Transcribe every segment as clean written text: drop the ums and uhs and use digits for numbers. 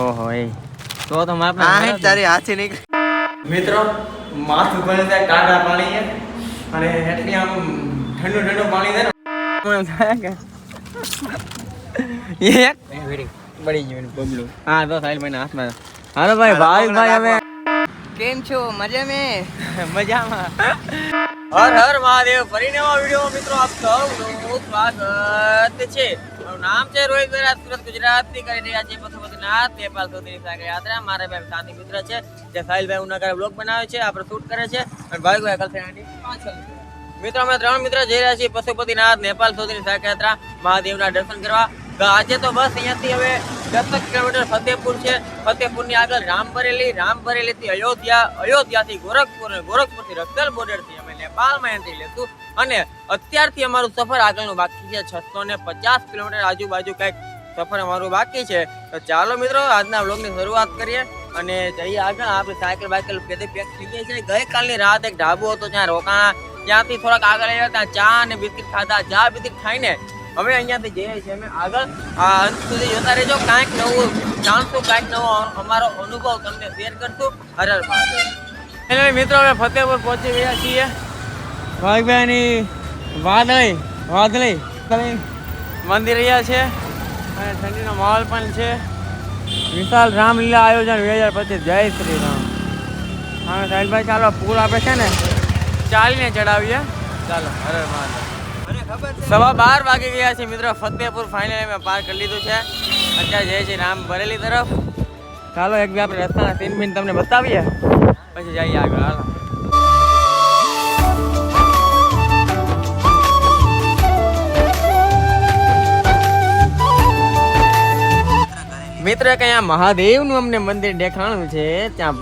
ઓહો એ તો મારે આ તારી હાથી નીકળી. મિત્રો માથું ભરે છે ટાટા પાણી અને એટલી આમ ઠંડુ ઠંડુ પાણી છે ને એક બળી ગયું બબલું. હા તો સાહેબ ભાઈ હાથમાં. હાલો ભાઈ ભાઈ હવે કેમ છો? મજા મેં? મજામાં. હર હર મહાદેવ. ફરી નવા વિડીયો મિત્રો આપ સૌનું સ્વાગત છે. મારું નામ છે રોહિત બેરા, સુરત ગુજરાતથી કરી રહ્યા છે પશુપતિનાથ નેપાલ સુધીની સાગર યાત્રા. મારા ભાઈ સાથી મિત્ર છે જે સાહિલભાઈ ઉનાકારે બ્લોગ બનાવે છે, આપણે શૂટ કરે છે અને ભાઈ કલસેનાની પાછળ મિત્રો અમે 3 મિત્ર જઈ રહ્યા છીએ પશુપતિનાથ નેપાલ સુધીની સાગર યાત્રા મહાદેવના દર્શન કરવા. આજે તો બસ અહીંયાથી હવે 10 કિલોમીટર ફતેહપુર છે. ફતેહપુરની આગળ રામબરેલીથી અયોધ્યાથી ગોરખપુર અને ગોરખપુરથી રક્ષલ બોર્ડરથી અમે નેપાળમાં એન્ટ્રી લેશું. અને અત્યારથી અમારું સફર આગળનું બાકી છે. 650 કિલોમીટર આજુબાજુ કંઈક સફર અમારું બાકી છે. તો ચાલો મિત્રો આજના વ્લોગની શરૂઆત કરીએ અને જઈએ આગળ. આપણે સાયકલ પેક થઈ ગઈ છે. ગઈકાલની રાત એક ઢાબો હતો ત્યાં રોકાણા. ત્યાંથી થોડાક આગળ આવ્યા, ત્યાં ચા અને બિસ્કિટ ખાધા. ચા બિસ્કિટ ખાઈને હવે અહીંયાથી જઈએ છીએ અમે આગળ. અંત સુધી જોતા રહેજો. કાંઈક નવું જાણશું, કાંઈક નવો અમારો અનુભવ તમને શેર કરશું. હર હર મહાદેવ. મિત્રો હવે ફતેહપુર પહોંચી ગયા છીએ. ભાઈભાઈની વાદળી મંદિર રહ્યા છે અને ઠંડીનો માહોલ પણ છે. વિશાલ રામલીલા આયોજન 2025. જય શ્રી રામ. હા સાહેબભાઈ ચાલો પુલ આપણે છે ને ચાલીને ચડાવીએ. ચાલો હર હર મહાદેવ. 12:15 વાગી ગયા છે મિત્રો. ફતેહપુર ફાઇનલી મેં પાર કરી લીધું છે. અત્યારે જઈએ છીએ રામબરેલી તરફ. ચાલો એક બે આપણે રસ્તાના સીન બીન તમને બતાવીએ પછી જઈએ આગળ. હાલો મિત્ર કે અહીંયા મહાદેવનું અમને મંદિર દેખાણું છે. ત્યાં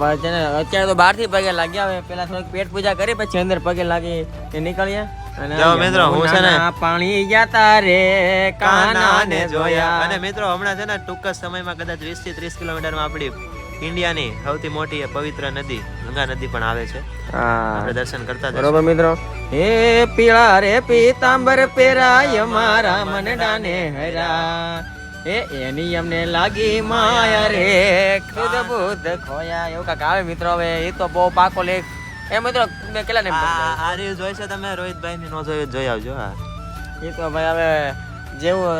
અત્યારે તો બહારથી પગે લાગ્યા. હવે પેલા થોડીક પેટ પૂજા કરી પછી અંદર પગે લાગી નીકળ્યા. મિત્રો હું છે ને પાણી ગયા રે કાનાને જોયા. અને મિત્રો હમણાં છે ને ટૂંક જ સમયમાં કદાચ 20 થી 30 કિલોમીટરમાં આપણી ઇન્ડિયાની સૌથી મોટી પવિત્ર નદી ગંગા નદી પણ આવે છે. આપણે દર્શન કરતા બરોબર મિત્રો. હે પીળા રે પીતાંબર પેરાય મારા મનડાને હરા. એની અમને લાગી માયા રે ખુદ બુદ્ધ ખોયા. એવું કાંક આવે મિત્રો. હવે એ તો બહુ પાકો લેખ એ મિત્રો મેં કેટલા ને આ રીલ જોઈ છે તમે રોહિતભાઈ ની નો જોઈ આવજો. હા એ તો ભાઈ હવે જેવું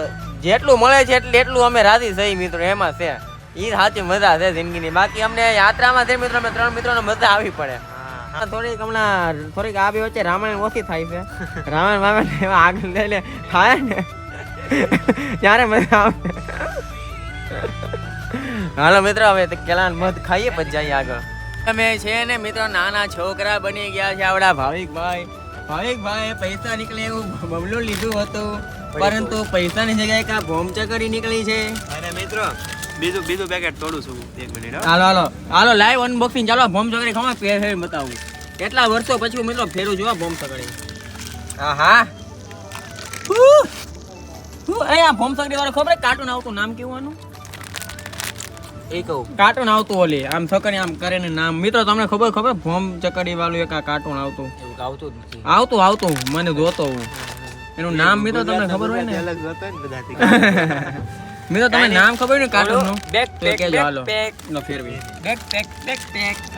જેટલું મળે છે એટલું અમે રાજી થઈ મિત્રો. એમાં છે એ સાચી મજા છે જિંદગીની. બાકી અમને યાત્રામાં છે મિત્રો અમે 3 મિત્રોને મજા આવી પડે. થોડીક હમણાં થોડીક આ બે વચ્ચે રામાયણ ઓછી થાય છે. રામાયણ આગળ લઈને થાય ને ત્યારે મજા આવે. હાલો મિત્રો હવે કેલા મધ ખાઈએ પછી જઈએ આગળ. અમે છે ને મિત્રો નાના છોકરા બની ગયા છે. આવડા ભાવિકભાઈ પૈસા નીકળે એવું બબલું લીધું હતું, પરંતુ પૈસાની જગ્યાએ કા ભોમચકડી નીકળી છે. અને મિત્રો બીજું પેકેટ તોડું છું. 1 મિનિટ. હાલો લાઈવ અનબોક્સિંગ. ચાલો ભોમચકડી ખમા ફેર બતાવું. એટલા વર્ષો પછી મિત્રો ફેરું જોવા ભોમચકડી. હા અહીંયા ભોમચકડી વાળો ખબર કાર્ટૂન આવતું, નામ કેવું આનું એ કહું. કાર્ટૂન આવતું ઓલી આમ છકડી આમ કરે ને નામ. મિત્રો તમને ખબર ભોમ ચકડી વાળું એક કાર્ટૂન આવતું. આવતું મને જોતો હું એનું નામ. મિત્રો તમને ખબર હોય ને અલગ જોતો ને બધાથી. મિત્રો તમને નામ ખબર હોય ને કાર્ટૂન નું બેક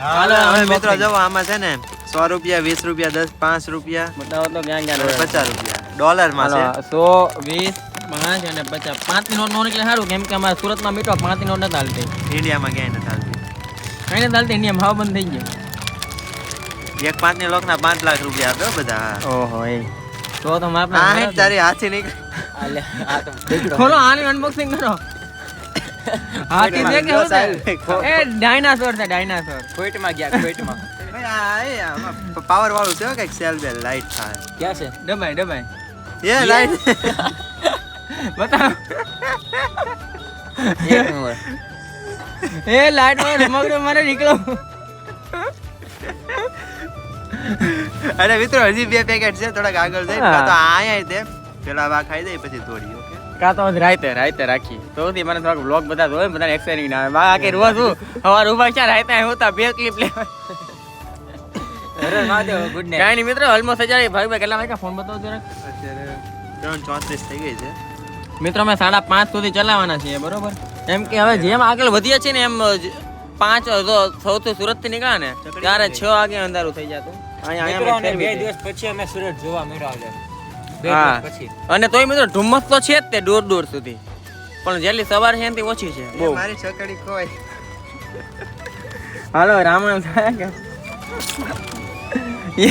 હાલો હવે મિત્રો જો આમાં છે ને 100 રૂપિયા 20 રૂપિયા 10 5 રૂપિયા બતાવો તો ક્યાં 50 રૂપિયા ડોલર માં છે. 100 20 5 અને 50. 5 ની નોટ નો નીકળે સારું, કેમ કે અમારા સુરતમાં મીઠો 5 ની નોટ નથી હાલતી. ઇન્ડિયામાં ક્યાંય નથી હાલતી. કઈ નથી હાલતી. ઇન્ડિયા ભાવ બંધ થઈ ગયો. એક 5 ની લોક ના 5 લાખ રૂપિયા આપ્યો બધા. ઓહો એ તો મારે આ તારી હાથી નીકળ. ખોલો આની અનબોક્સિંગ કરો. હાથી દેખે એ ડાયનાસોર છે. ડાયનાસોર કોઈટમાં ગયા. કોઈટમાં પાવર વાળું છે કઈક સેલ બેલ લાઈટ થાય. ક્યાં છે? ડબાઈ એ લાઈટ બતાવ. એ લાઈટ વાળો મગરો મારે નીકળો. અરે મિત્રો હજી 2 પેકેટ છે. થોડાક આગળ જઈ તો આયા તે પેલા વા ખાઈ દે પછી તોડી. ઓકે કા તો રાતે રાખી તો મને થોડાક વ્લોગ બધા જોવે, બધાને એક્સાઇટિંગ ના આવે. બાકી રોજ હું હવાર ઉભા છે રાતે હોતા 2 ક્લિપ લેવા. અરે મહાદેવ ગુડ નાઈટ. કાઈ નહીં મિત્રો ઓલમોસ્ટ હજાર ભાઈ કેટલા વાગ્યા ફોન બતાવો જરા. અત્યારે 3:34 થઈ ગઈ છે મિત્રો. અમે 5:30 સુધી ચલાવવાના છીએ બરોબર. એમ કે હવે જેમ આગળ વધીએ છીએ ને એમ 5 તો સૌથી સુરત થી નીકળ્યા ને ત્યારે 6 વાગે અંધારું થઈ જતું. મિત્રો, અને 2 દિવસ પછી અમે સુરત જોવા મળ્યા છે. 2 હા. દિવસ પછી. અને તોય મિત્રો ધુમ્મસ તો છે જ તે દૂર દૂર સુધી, પણ જેટલી સવાર છે એનાથી ઓછી છે બહુ. મારી છકડી ખોઈ. હાલો રામણ થાય કે એ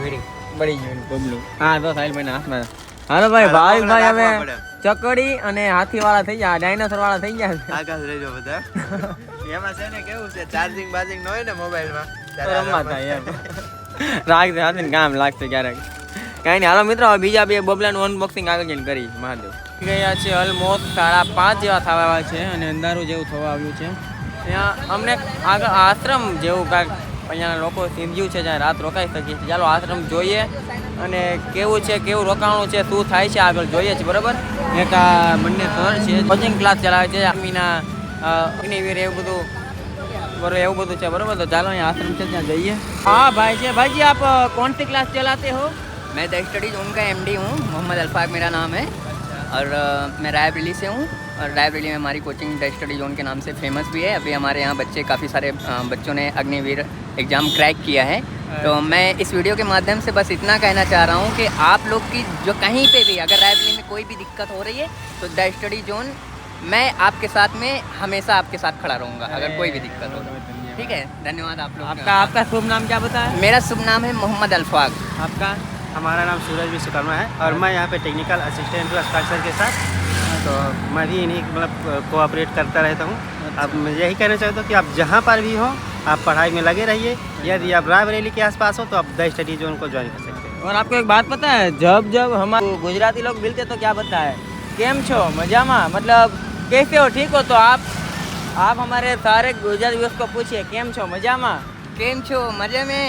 વેરી. બળી ગયું બબલું. હા તો સાહેબ ભાઈ હાથમાં. હાલો ભાઈ ભાઈ હવે ચકડી અને હાથી વાળા થઈ ગયા, ડાયનાસોર વાળા થઈ ગયા છે. આકાશ રહેજો બધા. એમાં છે ને કેવું છે, ચાર્જિંગ બાર્જિંગ ન હોય ને મોબાઈલમાં તો રમવા થાય એમ. રાખજે હાથીને કામ લાગશે ક્યારેક. કાંઈ નહીં હાલો મિત્રો, હવે બીજા 2 બબલાનું અનબોક્સિંગ આગળ જઈને કરી મહાદેવ. ગયા છે ઓલમોસ્ટ 5:30 જેવા થવા આવ્યા છે અને અંધારું જેવું થવા આવ્યું છે. ત્યાં અમને આગળ આશ્રમ જેવું કાંઈક અહીંયાના લોકો સીધ્યું છે જ્યાં રાત રોકાઈ શકીએ છીએ. ચાલો આશ્રમ જોઈએ અને કેવું છે, કેવું રોકાણું છે, શું થાય છે આગળ જોઈએ છે. બરાબર, એક આ બંને સર છે, કોચિંગ ક્લાસ ચલાવે છે આર્મીના, અગ્નિવીર એવું બધું, બરોબર એવું બધું છે. બરોબર, તો ચાલો અહીંયા આશ્રમ છે ત્યાં જઈએ. हाँ भाई जी, भाई जी आप कौन सी क्लास चलाते हो? मैं द स्टडी जोन का MD हूँ, मोहम्मद अल्फाक मेरा नाम है और मैं रायबरेली से हूँ और रायबरेली में हमारी कोचिंग द स्टडी जोन के नाम से फेमस भी है. अभी हमारे यहाँ बच्चे काफ़ी सारे बच्चों ने अग्निवीर एग्ज़ाम क्रैक किया है. तो मैं इस वीडियो के माध्यम से बस इतना कहना चाह रहा हूँ कि आप लोग की जो कहीं पे भी अगर रायबरेली में कोई भी दिक्कत हो रही है तो द स्टडी जोन मैं आपके साथ में हमेशा आपके साथ खड़ा रहूँगा अगर कोई भी दिक्कत हो. ठीक है, धन्यवाद आप लोग. आपका शुभ नाम क्या बताया? मेरा शुभ नाम है मोहम्मद अल्फाक. आपका? हमारा नाम सूरज विश्वकर्मा है और मैं यहाँ पे टेक्निकल असिस्टेंट हूँ स्ट्रक्चर के साथ. तो मैं भी इन्हीं मतलब कोऑपरेट करता रहता हूँ. अब मैं यही कहना चाहता हूँ कि आप जहाँ पर भी हो आप पढ़ाई में लगे रहिए. यदि आप रायबरेली के आसपास हो तो आप द स्टडी जोन को ज्वाइन कर सकते हैं. और आपको एक बात पता है, जब जब हमारे गुजराती लोग मिलते तो क्या बताया है, केम छो मजामा, मतलब कैसे हो, ठीक हो? तो आप हमारे सारे गुजराती दोस्त को पूछिए केम छो मजामा. केम छो मजे में.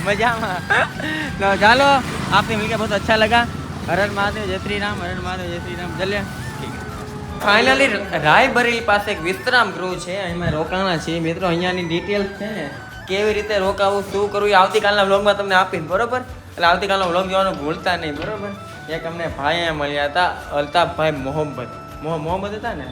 मजामा. तो चलो, आपसे मिलकर बहुत अच्छा लगा. हर हर महादेव, जय श्री राम. हर हर महादेव, जय श्री राम. चलिए. ફાઇનલી રાયબરેલી પાસે એક વિશ્રામ ગૃહ છે, એમાં રોકાણા છે મિત્રો. અહીંયાની ડિટેલ્સ છે ને, કેવી રીતે રોકાવું, શું કરવું, એ આવતીકાલના વ્લોગમાં તમને આપીશ. બરોબર, એટલે આવતીકાલનો વ્લોગ જોવાનું ભૂલતા નહીં. બરોબર, એક અમને ભાઈ અહીંયા મળ્યા હતા, અલ્તાફભાઈ મોહમ્મદ હતા ને.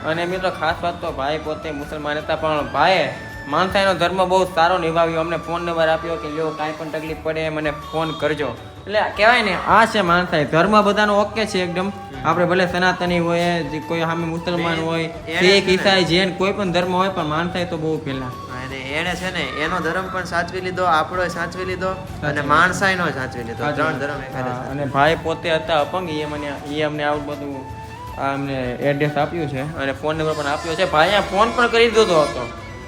અને મિત્રો ખાસ વાત તો ભાઈ પોતે મુસલમાન હતા, પણ ભાઈએ માનસાઈનો ધર્મ બહુ સારો નિભાવ્યો. અમને ફોન નંબર આપ્યો કે લ્યો કાંઈ પણ તકલીફ પડે મને ફોન કરજો. એટલે કહેવાય ને, આ છે માનસાઈ. ધર્મ બધાનો ઓકે છે એકદમ. આપણે ભલે સનાતની હોય, કોઈ સામે મુસલમાન હોય, શીખ, ઈસાઈ, જૈન, કોઈ પણ ધર્મ હોય, પણ માનસાઈ તો બહુ પહેલા. અને એને છે ને એનો ધર્મ પણ સાચવી લીધો, આપણો સાચવી લીધો અને માણસાઈનો સાચવી લીધો. 3 ધર્મ એકાદે હા, અને ભાઈ પોતે હતા અપંગ. એ અમને આવું બધું અમને એડ્રેસ આપ્યું છે અને ફોન નંબર પણ આપ્યો છે. ભાઈ અહીંયા ફોન પણ કરી દીધો હતો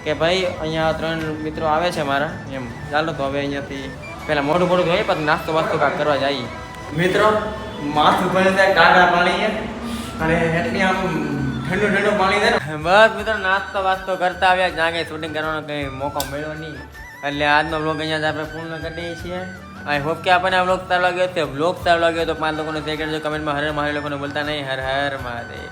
કે ભાઈ અહીંયા 3 મિત્રો આવે છે મારા એમ. ચાલો તો હવે અહીંયાથી પહેલાં મોઢું જોઈએ, પછી નાસ્તો વાસ્તો કાંક કરવા જઈએ. મિત્રો માથું ભરે છે ટાઢા પાણી અને એટલી આમ ઠંડુ પાણી છે ને. બસ મિત્રો નાસ્તો વાસ્તો કરતા આવ્યા, જ્યાં કંઈ શૂટિંગ કરવાનો કંઈ મોકો મળ્યો નહીં, એટલે આજનો વ્લોગ અહીંયા જ આપણે પૂર્ણ કરી દઈએ છીએ. આઈ હોપ કે આપણને આ વ્લોગ સારો લાગ્યો. વ્લોગ સારો લાગ્યો તો 5 લોકોને શેર કરજો, કમેન્ટમાં હર હર મહાદેવ લોકોને બોલતા નહીં. હર હર મહાદેવ.